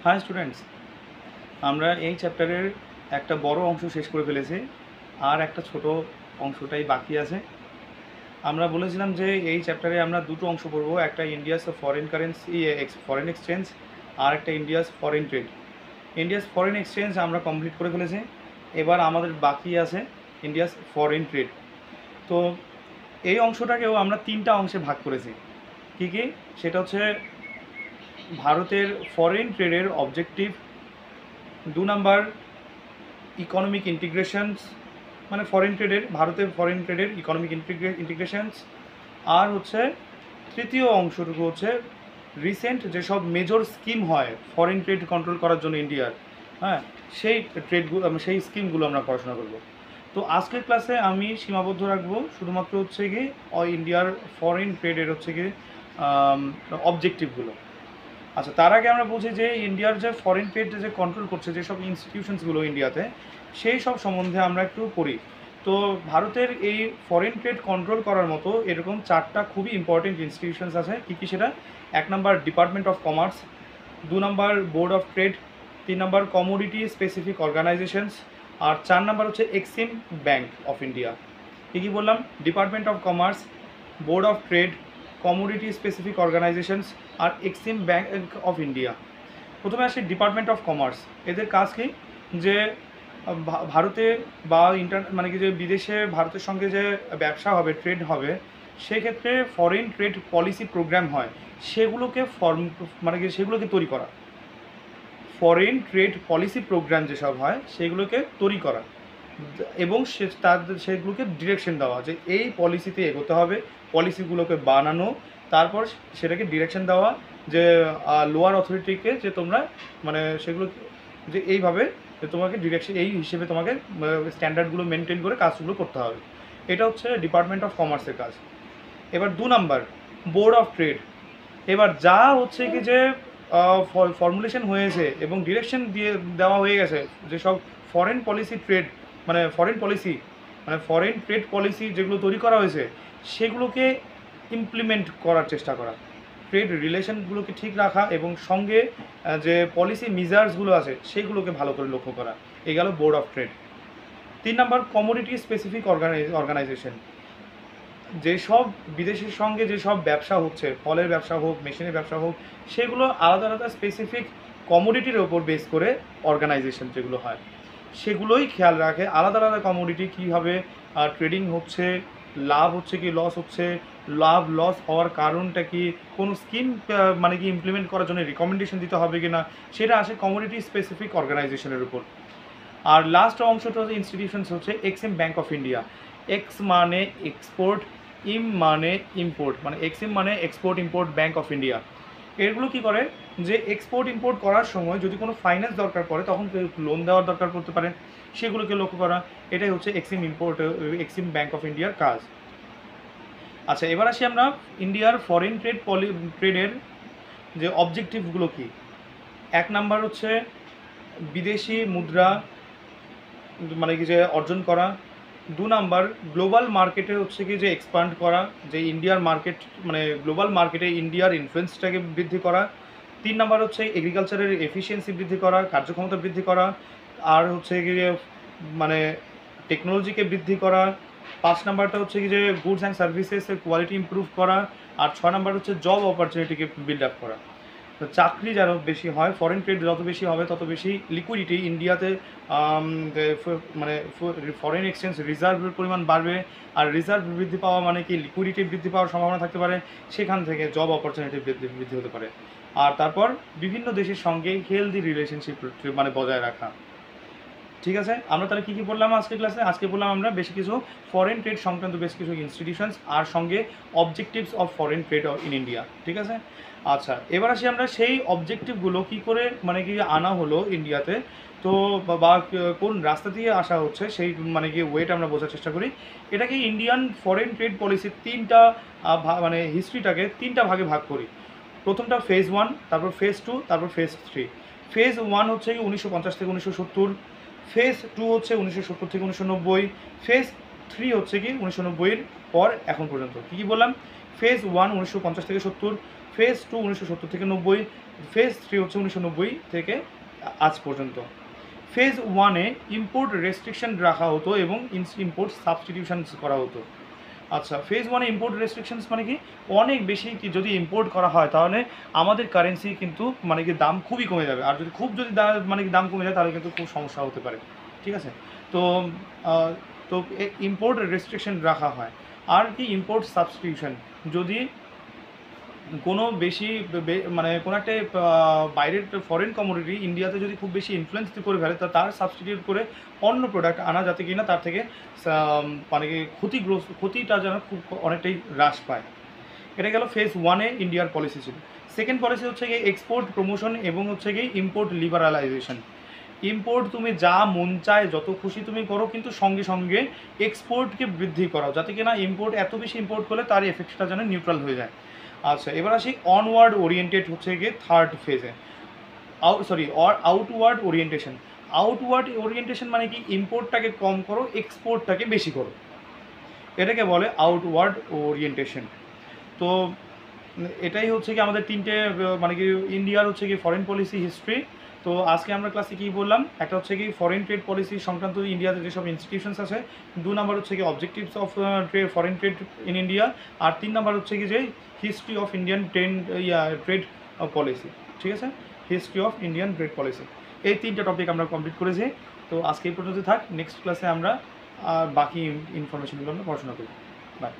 High students, আমরা এই চ্যাপ্টারের একটা বড় অংশ শেষ করে ফেলেছি, আর একটা ছোট অংশটাই বাকি আছে। আমরা বলেছিলাম যে এই চ্যাপ্টারে আমরা দুটো অংশ পড়বো, একটা India's foreign currency foreign exchange, আর একটা India's foreign trade. India's foreign exchange আমরা কমপ্লিট করে ফেলেছি, এবার আমাদের বাকি আছে ইন্ডিয়াস ফরেন ট্রেড। তো এই অংশটাকেও আমরা তিনটা অংশে ভাগ করেছি। কী কী? সেটা হচ্ছে ভারতের ফরেন ট্রেডের অবজেক্টিভ, 2 নাম্বার ইকোনমিক ইন্টিগ্রেশনস, মানে ফরেন ট্রেডের, ভারতের ফরেন ট্রেডের ইকোনমিক ইন্টিগ্রেশনস, আর হচ্ছে তৃতীয় অংশটুকু হচ্ছে রিসেন্ট যেসব মেজর স্কিম হয় ফরেন ট্রেড কন্ট্রোল করার জন্য ইন্ডিয়ার, হ্যাঁ, সেই ট্রেডগুলো, সেই স্কিমগুলো আমরা পড়াশোনা করব। তো আজকের ক্লাসে আমি সীমাবদ্ধ রাখবো শুধুমাত্র হচ্ছে কি ইন্ডিয়ার ফরেন ট্রেডের হচ্ছে কি অবজেক্টিভগুলো। আচ্ছা, তার আগে আমরা বুঝি যে ইন্ডিয়ার যে ফরেন ট্রেড যে কন্ট্রোল করছে যেসব ইনস্টিটিউশনসগুলো ইন্ডিয়াতে, সেই সব সম্বন্ধে আমরা একটু পড়ি। তো ভারতের এই ফরেন ট্রেড কন্ট্রোল করার মতো এরকম 4টা খুবই ইম্পর্টেন্ট ইনস্টিটিউশনস আছে। কী কী সেটা? 1 number department of commerce, 2 number board of trade, 3 number commodity specific organisations, আর 4 নাম্বার হচ্ছে এক্সিম ব্যাংক অফ ইন্ডিয়া। কী কী বললাম? Department of commerce, board of trade, commodity specific organisations, আর এক্সিম ব্যাংক অফ ইন্ডিয়া। প্রথমে আসি ডিপার্টমেন্ট অফ কমার্স। এদের কাজ কি? যে ভারতে বা মানে কি যে বিদেশে ভারতের সঙ্গে যে ব্যবসা হবে, ট্রেড হবে, সেক্ষেত্রে ফরেন ট্রেড পলিসি প্রোগ্রাম হয়, সেগুলোকে মানে কি সেগুলোকে তৈরি করা। ফরেন ট্রেড পলিসি প্রোগ্রাম যেসব হয় সেগুলোকে তৈরি করা এবং সেগুলোকে ডিরেকশন দেওয়া, যে এই পলিসিতে এগোতে হবে, পলিসিগুলোকে বানানো, তারপর সেটাকে ডিরেকশন দেওয়া যে লোয়ার অথরিটিকে, যে তোমরা মানে সেগুলো যে এইভাবে যে তোমাকে ডিরেকশন এই হিসেবে তোমাকে স্ট্যান্ডার্ডগুলো মেনটেন করে কাজগুলো করতে হবে। এটা হচ্ছে ডিপার্টমেন্ট অফ কমার্সের কাজ। এবার 2 নাম্বার বোর্ড অফ ট্রেড। এবার যা হচ্ছে কি যে ফর্মুলেশন হয়েছে এবং ডিরেকশন দেওয়া হয়ে গেছে, যেসব ফরেন পলিসি ট্রেড মানে ফরেন ট্রেড পলিসি যেগুলো তৈরি করা হয়েছে, সেগুলোকে ইমপ্লিমেন্ট করার চেষ্টা করা, ট্রেড রিলেশনগুলোকে ঠিক রাখা এবং সঙ্গে যে পলিসি মেজার্সগুলো আছে সেগুলোকে ভালো করে লক্ষ্য করা। এই গেল board of trade. 3 number commodity specific organisation. যেসব বিদেশের সঙ্গে যেসব ব্যবসা হচ্ছে, ফলের ব্যবসা হোক, মেশিনের ব্যবসা হোক, সেগুলো আলাদা আলাদা স্পেসিফিক কমোডিটির ওপর বেস করে অর্গানাইজেশন যেগুলো হয়, সেগুলোই খেয়াল রাখে আলাদা আলাদা কমোডিটি কীভাবে ট্রেডিং হচ্ছে, লাভ হচ্ছে কি লস হচ্ছে, লাভ লস হওয়ার কারণটা কি, কোনো স্কিম মানে কি ইমপ্লিমেন্ট করার জন্য রিকমেন্ডেশন দিতে হবে কি না, সেটা আসে কমোডিটি স্পেসিফিক অর্গানাইজেশনের উপর। আর লাস্ট অংশটা হচ্ছে ইনস্টিটিউশনস হচ্ছে EXIM bank of India. X মানে এক্সপোর্ট, ইম মানে ইম্পোর্ট, মানে এক্সিম মানে export import bank of India. এগুলো কি করে? যে এক্সপোর্ট ইম্পোর্ট করার সময় যদি কোনো ফাইন্যান্স দরকার পড়ে, তখন লোন দেওয়ার দরকার পড়তে পারে, সেগুলোকে লক্ষ্য করা। এটাই হচ্ছে এক্সিম ব্যাংক অফ ইন্ডিয়ার কাজ। আচ্ছা, এবার আসি আমরা ইন্ডিয়ার ফরেন ট্রেডের যে অবজেক্টিভগুলো কি। 1 নাম্বার হচ্ছে বিদেশি মুদ্রা মানে কি যে অর্জন করা। 2 নাম্বার গ্লোবাল মার্কেটে হচ্ছে কি যে এক্সপান্ড করা, যে ইন্ডিয়ার মার্কেট মানে গ্লোবাল মার্কেটে ইন্ডিয়ার ইনফ্লুয়েন্সটাকে বৃদ্ধি করা। 3 নাম্বার হচ্ছে এগ্রিকালচারের এফিসিয়েন্সি বৃদ্ধি করা, কার্যক্ষমতা বৃদ্ধি করা, আর হচ্ছে কি যে মানে টেকনোলজিকে বৃদ্ধি করা। 5 নাম্বারটা হচ্ছে কি যে গুডস অ্যান্ড সার্ভিসেসের কোয়ালিটি ইমপ্রুভ করা। আর 6 নাম্বার হচ্ছে জব অপরচুনিটিকে বিল্ড আপ করা। তো চাকরি যেন বেশি হয়, ফরেন ট্রেড যত বেশি হবে তত বেশি লিকুইডিটি ইন্ডিয়াতে, মানে ফরেন এক্সচেঞ্জ রিজার্ভের পরিমাণ বাড়বে, আর রিজার্ভ বৃদ্ধি পাওয়া মানে কি লিকুইডিটি বৃদ্ধি পাওয়ার সম্ভাবনা থাকতে পারে, সেখান থেকে জব অপরচুনিটি বৃদ্ধি হতে পারে। আর তারপর বিভিন্ন দেশের সঙ্গে হেলদি রিলেশনশিপ মানে বজায় রাখা। ঠিক আছে, আমরা তাহলে কী কী বললাম আজকে ক্লাসে? আজকে বললাম আমরা বেশ কিছু ফরেন ট্রেড সংক্রান্ত বেশ কিছু ইনস্টিটিউশনস, আর সঙ্গে objectives of foreign trade in India. ঠিক আছে, আচ্ছা এবার আসি আমরা সেই অবজেক্টিভগুলো কী করে মানে কি আনা হলো ইন্ডিয়াতে, তো বা কোন রাস্তা দিয়ে আসা হচ্ছে সেই মানে কি ওয়েটা আমরা বোঝার চেষ্টা করি। এটাকে ইন্ডিয়ান ফরেন ট্রেড পলিসির 3টা মানে হিস্ট্রিটাকে 3টা ভাগে ভাগ করি। প্রথমটা ফেজ 1, তারপর ফেজ 2, তারপর ফেজ 3। ফেজ 1 হচ্ছে কি 1950 থেকে 1970, ফেজ 2 হচ্ছে 1970 থেকে 1990, ফেজ 3 হচ্ছে কি 1990-এর পর এখন পর্যন্ত। কী কী বললাম? ফেজ 1 1950 থেকে 70, ফেজ 2 1970 থেকে 90, ফেজ 3 হচ্ছে 1990 থেকে আজ পর্যন্ত। ফেজ 1-এ ইম্পোর্ট রেস্ট্রিকশন রাখা হতো এবং ইম্পোর্ট সাবস্টিটিউশনস করা হতো। আচ্ছা, ফেজ 1-এ ইম্পোর্ট রেস্ট্রিকশনস মানে কি, অনেক বেশি কি যদি ইম্পোর্ট করা হয় তাহলে আমাদের কারেন্সি কিন্তু মানে কি দাম খুবই কমে যাবে, আর যদি মানে কি দাম কমে যায় তাহলে কিন্তু খুব সমস্যা হতে পারে। ঠিক আছে, তো তো ইম্পোর্ট রেস্ট্রিকশন রাখা হয়। আর কি ইম্পোর্ট সাবস্টিটিউশন, যদি কোনো বেশি মানে কোনো একটা বাইরের ফরেন কমোডিটি ইন্ডিয়াতে যদি খুব বেশি ইনফ্লুয়েন্স করে ফেলে তার সাবস্টিটিউট করে অন্য প্রোডাক্ট আনা, যাতে কিনা তার থেকে মানে কি ক্ষতিটা যেন খুব অনেকটাই হ্রাস পায়। এটা গেল ফেজ 1-এ ইন্ডিয়ার পলিসি ছিল। সেকেন্ড পলিসি হচ্ছে গিয়ে এক্সপোর্ট প্রমোশন এবং হচ্ছে গিয়ে ইম্পোর্ট লিবারালাইজেশন। ইম্পোর্ট তুমি যা মন চায় যত খুশি তুমি করো, কিন্তু সঙ্গে সঙ্গে এক্সপোর্টকে বৃদ্ধি করাও, যাতে কিনা ইম্পোর্ট এত বেশি ইম্পোর্ট করলে তার এফেক্টটা যেন নিউট্রাল হয়ে যায়। আচ্ছা, এবার আসি অনওয়ার্ড ওরিয়েন্টেড হচ্ছে গিয়ে থার্ড ফেজে। Outward orientation. আউটওয়ার্ড ওরিয়েন্টেশন মানে কি, ইম্পোর্টটাকে কম করো, এক্সপোর্টটাকে বেশি করো, এটাকে বলে আউটওয়ার্ড ওরিয়েন্টেশন। তো এটাই হচ্ছে কি আমাদের তিনটে মানে কি ইন্ডিয়ার হচ্ছে কি ফরেন পলিসি হিস্ট্রি। তো আজকে আমরা ক্লাসে কী বললাম, একটা হচ্ছে কি ফরেন ট্রেড পলিসি সংক্রান্ত ইন্ডিয়াতে যেসব ইনস্টিটিউশনস আছে, 2 নাম্বার হচ্ছে কি objectives of foreign trade in India, আর 3 নাম্বার হচ্ছে কি যে history of Indian trade policy. ঠিক আছে, history of Indian trade policy, এই 3টে টপিক আমরা কমপ্লিট করেছি। তো আজকে এই পর্যন্ত থাক, নেক্সট ক্লাসে আমরা বাকি ইনফরমেশনগুলো আমরা পড়াশোনা করি। বাই।